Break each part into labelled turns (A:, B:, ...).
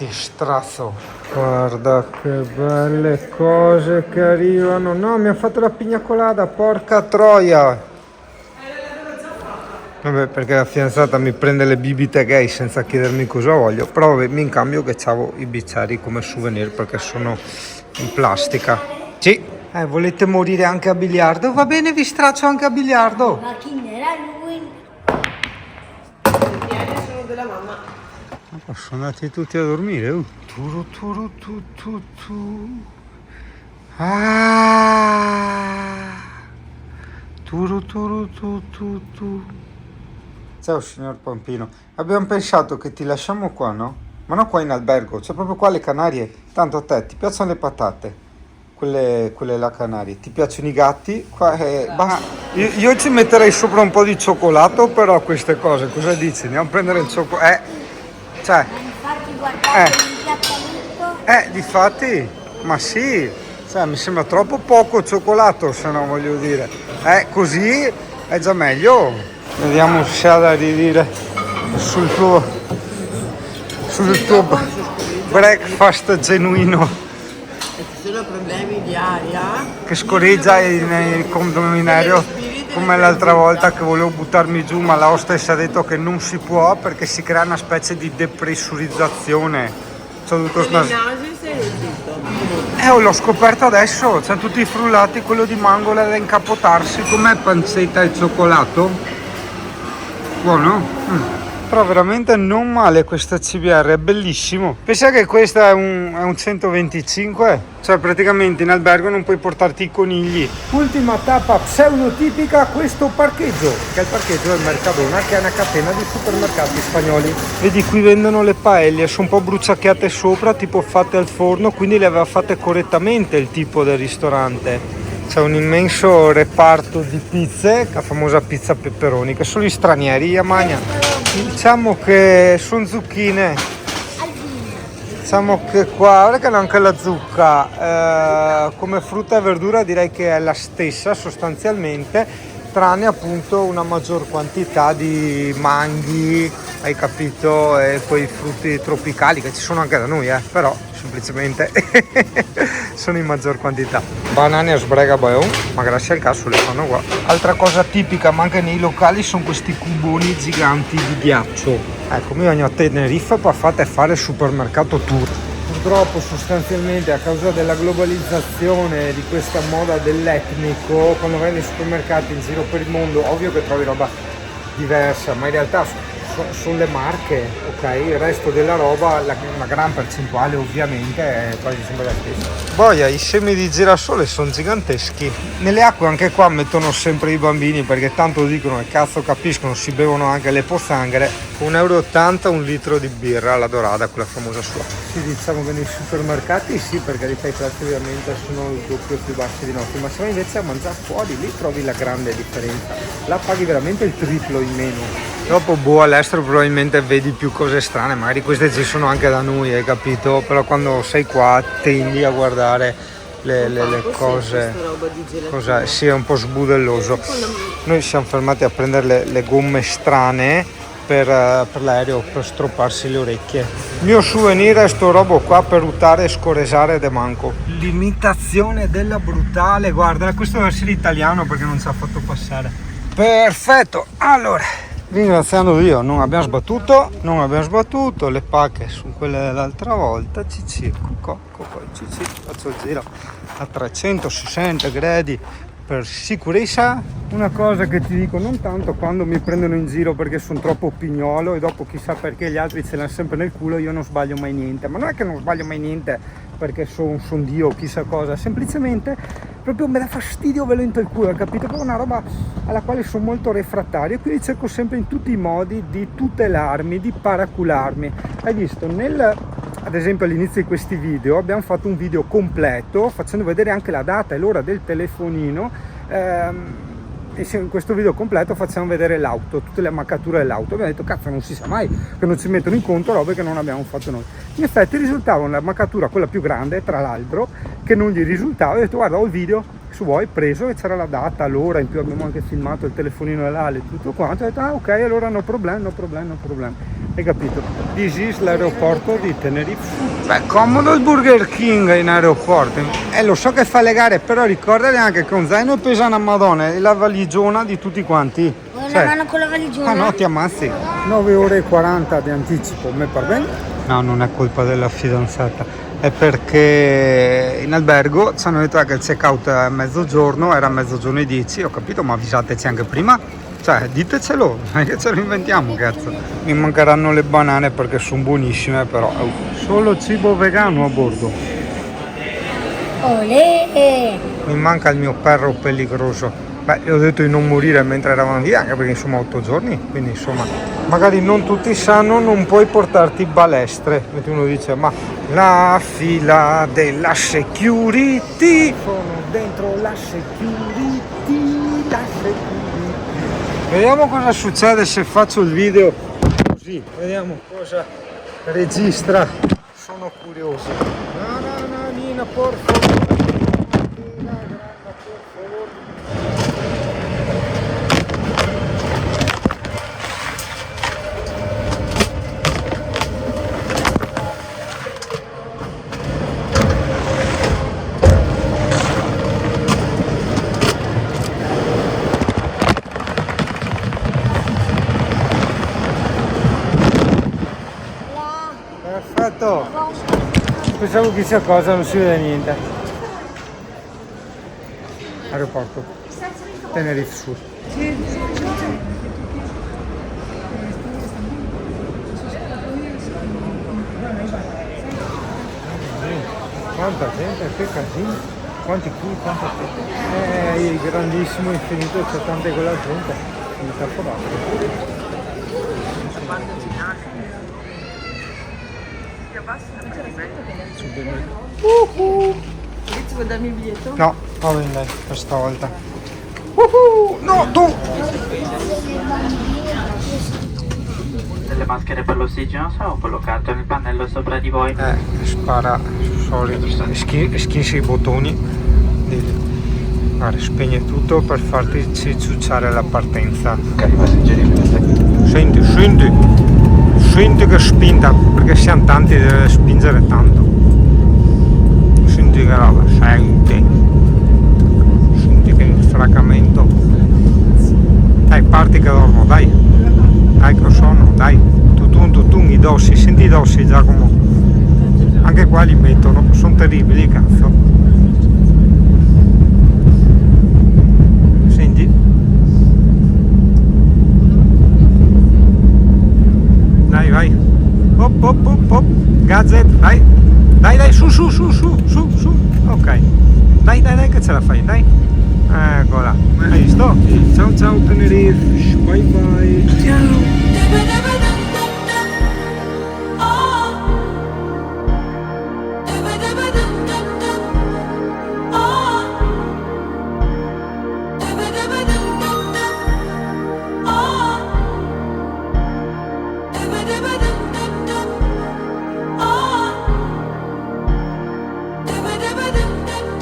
A: Ti strazzo. Guarda che belle cose che arrivano. No, mi ha fatto la pigna colada, porca troia. Vabbè, perché la fidanzata mi prende le bibite gay senza chiedermi cosa voglio. Però vabbè, in cambio che c'avevo i bicchieri come souvenir perché sono in plastica. Sì. Volete morire anche a biliardo? Va bene, vi straccio anche a biliardo.
B: Ma chi era lui?
C: I piedi sono della mamma.
A: Sono andati tutti a dormire. Turu, turu, tu. Ah. Turu, tu. Ciao signor Pampino. Abbiamo pensato che ti lasciamo qua, no? Ma non qua in albergo, cioè proprio qua alle Canarie. Tanto a te ti piacciono le patate? Quelle là Canarie. Ti piacciono i gatti? Qua, io ci metterei sopra un po' di cioccolato, però queste cose, cosa dici? Andiamo a prendere il cioccolato. Cioè.
B: Infatti guardate l'impiattamento.
A: Difatti, ma sì, cioè, mi sembra troppo poco cioccolato, se no voglio dire. Così è già meglio. Vediamo se ha da ridire sul tuo breakfast genuino.
C: E ci sono problemi di aria.
A: Che scorreggia nel condominario come l'altra volta che volevo buttarmi giù, ma la hostess ha detto che non si può perché si crea una specie di depressurizzazione. C'ho dovuto
C: Nasi sei zitto.
A: l'ho scoperto adesso, c'è tutti i frullati, quello di mangola da incapotarsi. Com'è pancetta e cioccolato? Buono? Però veramente non male questa CBR, è bellissimo. Pensa che questa è un 125, cioè praticamente in albergo non puoi portarti i conigli. Ultima tappa pseudotipica, questo parcheggio, che è il parcheggio del Mercadona, che è una catena di supermercati spagnoli. Vedi, qui vendono le paelle, sono un po' bruciacchiate sopra, tipo fatte al forno, quindi le aveva fatte correttamente il tipo del ristorante. C'è un immenso reparto di pizze, la famosa pizza pepperoni, che solo gli stranieri a mangia. Diciamo che sono zucchine. Diciamo che qua, guarda che hanno anche la zucca, come frutta e verdura direi che è la stessa sostanzialmente, tranne appunto una maggior quantità di manghi, hai capito, e quei frutti tropicali che ci sono anche da noi, però semplicemente sono in maggior quantità. Banane a sbrega baon, ma grazie al cazzo le fanno qua. Altra cosa tipica, ma anche nei locali, sono questi cuboni giganti di ghiaccio. Ecco, io ogni a Tenerife per fare il supermercato tour. Purtroppo sostanzialmente a causa della globalizzazione, di questa moda dell'etnico, quando vai nei supermercati in giro per il mondo, ovvio che trovi roba diversa, ma in realtà sono le marche, ok? Il resto della roba, la gran percentuale ovviamente è quasi sempre la stessa. Boia, i semi di girasole sono giganteschi. Nelle acque anche qua mettono sempre i bambini perché tanto dicono e cazzo capiscono, si bevono anche le pozzanghere. 1,80 € un litro di birra, la dorata, quella famosa sua. Sì, diciamo che nei supermercati sì, perché i prezzi ovviamente sono il doppio più bassi di nostri, ma se vai invece a mangiare fuori, lì trovi la grande differenza. Là paghi veramente il triplo in meno. Dopo all'estero probabilmente vedi più cose strane, magari queste ci sono anche da noi, hai capito? Però quando sei qua tendi a guardare le cose. Cos'è? Sì, è un po' sbudelloso. Noi siamo fermati a prendere le gomme strane per l'aereo, per stropparsi le orecchie. Il mio souvenir è sto robo qua per ruttare e scoresare de manco. L'imitazione della brutale, guarda, questo deve essere italiano perché non ci ha fatto passare. Perfetto, allora, ringraziando Dio, non abbiamo sbattuto, le pacche sono quelle dell'altra volta, cici, faccio il giro a 360 gradi per sicurezza. Una cosa che ti dico, non tanto quando mi prendono in giro perché sono troppo pignolo e dopo chissà perché gli altri ce l'hanno sempre nel culo, io non sbaglio mai niente, ma non è che non sbaglio mai niente perché sono Dio o chissà cosa, semplicemente proprio me dà fastidio velento il culo, capito? Proprio una roba alla quale sono molto refrattario e quindi cerco sempre in tutti i modi di tutelarmi, di paracularmi. Hai visto, ad esempio all'inizio di questi video abbiamo fatto un video completo facendo vedere anche la data e l'ora del telefonino, e in questo video completo facciamo vedere l'auto, tutte le ammaccature dell'auto. Abbiamo detto cazzo, non si sa mai che non ci mettono in conto robe che non abbiamo fatto noi. In effetti risultava un'ammaccatura, quella più grande tra l'altro, che non gli risultava. Ho detto guarda, ho il video, su vuoi preso e c'era la data, l'ora, in più abbiamo anche filmato il telefonino dell'Ale, tutto quanto, ho detto ok, allora no problem, hai capito? This is l'aeroporto di Tenerife. Beh, comodo il Burger King in aeroporto, lo so che fa le gare, però ricordati anche che un zaino pesa una madonna, è la valigiona di tutti quanti.
B: Vuoi una mano con la valigiona?
A: Ah no, ti ammazzi. 9 ore e 40 di anticipo, me per bene? No, non è colpa della fidanzata, è perché in albergo ci hanno detto che il check-out è mezzogiorno, era mezzogiorno e 10, ho capito, ma avvisateci anche prima, cioè ditecelo, non è che ce lo inventiamo, cazzo. Mi mancheranno le banane perché sono buonissime, però solo cibo vegano a bordo.
B: Olè!
A: Mi manca il mio perro pelligroso. Beh, gli ho detto di non morire mentre eravamo via, anche perché insomma 8 giorni, quindi insomma magari non tutti sanno, non puoi portarti balestre, mentre uno dice ma la fila della security, sono dentro la security. Vediamo cosa succede se faccio il video così, vediamo cosa registra, sono curioso. No, Nina, por favore. Perfetto, pensavo chissà cosa, non si vede niente. Aeroporto Tenerife Sur. Quanta gente, che casino, quanti qui, quanta gente. Il grandissimo infinito, c'è tanta quella gente, mi sta forato.
C: Ci vuoi darmi il biglietto?
A: No, va bene dai, questa volta. No, tu!
D: Delle maschere per l'ossigeno sono collocate nel pannello sopra di voi.
A: Spara, sorry, schincia i bottoni. Guarda, spegne tutto per farti ciucciare la partenza.
D: Ok, passeggeri,
A: Senti che spinta, perché siamo tanti, deve spingere tanto. Senti che roba, senti che infracamento. Dai, parti che dormo, dai che ho sonno, dai, tutun, i dossi, senti i dossi Giacomo, anche qua li mettono, sono terribili, cazzo. Senti, dai, vai, hop, gadget, dai, su, ok, dai che ce la fai, dai, eccola, hai visto? Ciao Tenerife, bye.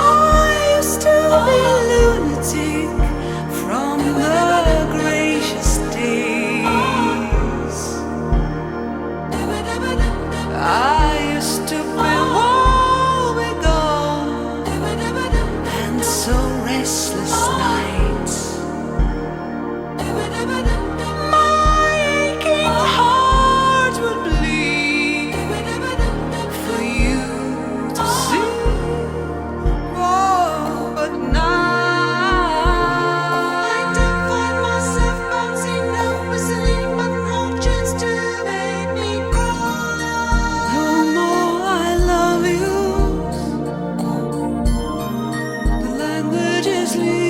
E: I used to be a lunatic from the gracious days. I used to be woebegone and so restless nights. My aching heart would bleed for you to see. Oh, but now I don't find myself bouncing, no whistling, but no chance to make me cry. The more I love you, the language is leaving.